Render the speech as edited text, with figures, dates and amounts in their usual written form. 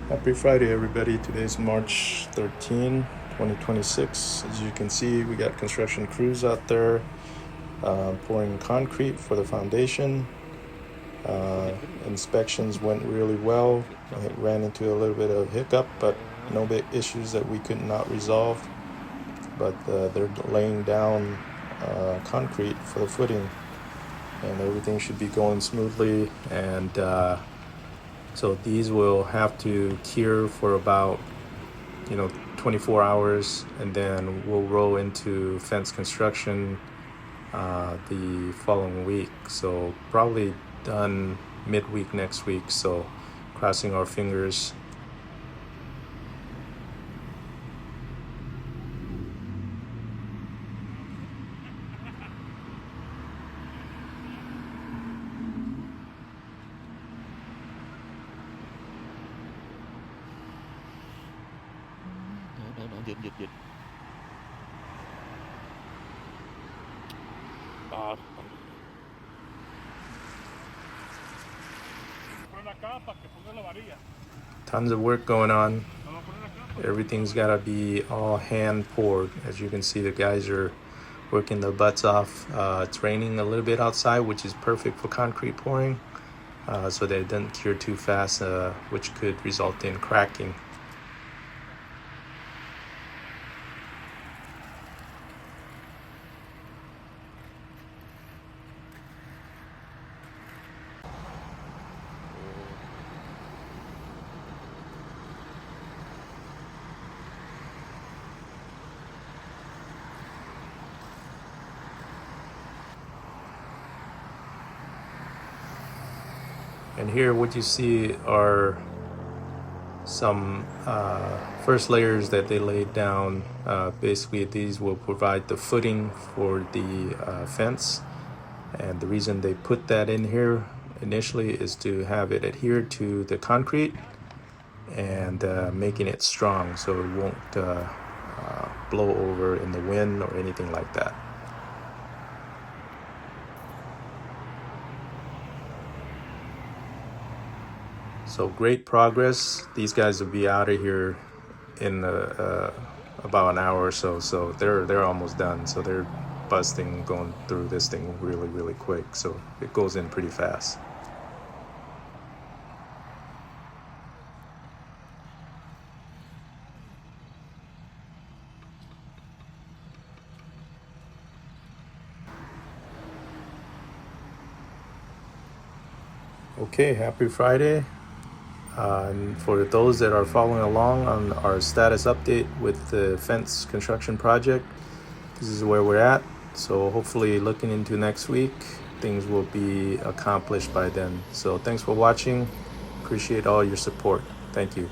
Happy Friday, everybody. Today's March 13, 2026. As you can see, we got construction crews out there pouring concrete for the foundation. Inspections went really well. I ran into a little bit of hiccup, but no big issues that we could not resolve. But they're laying down concrete for the footing, and everything should be going smoothly. And so these will have to cure for about 24 hours, and then we'll roll into fence construction the following week. So probably done midweek next week. So crossing our fingers. Đó, dịch. Ờ. Tons of work going on. Everything's got to be all hand poured. As you can see, the guys are working their butts off. It's raining a little bit outside, which is perfect for concrete pouring, so that it doesn't cure too fast, which could result in cracking. And here what you see are some first layers that they laid down. Basically, these will provide the footing for the fence. And the reason they put that in here initially is to have it adhere to the concrete and making it strong so it won't blow over in the wind or anything like that. So great progress. These guys will be out of here in about an hour or so. So they're almost done. So they're busting, going through this thing really quick. So it goes in pretty fast. Okay, happy Friday. And for those that are following along on our status update with the fence construction project, this is where we're at. So hopefully looking into next week, things will be accomplished by then. So thanks for watching. Appreciate all your support. Thank you.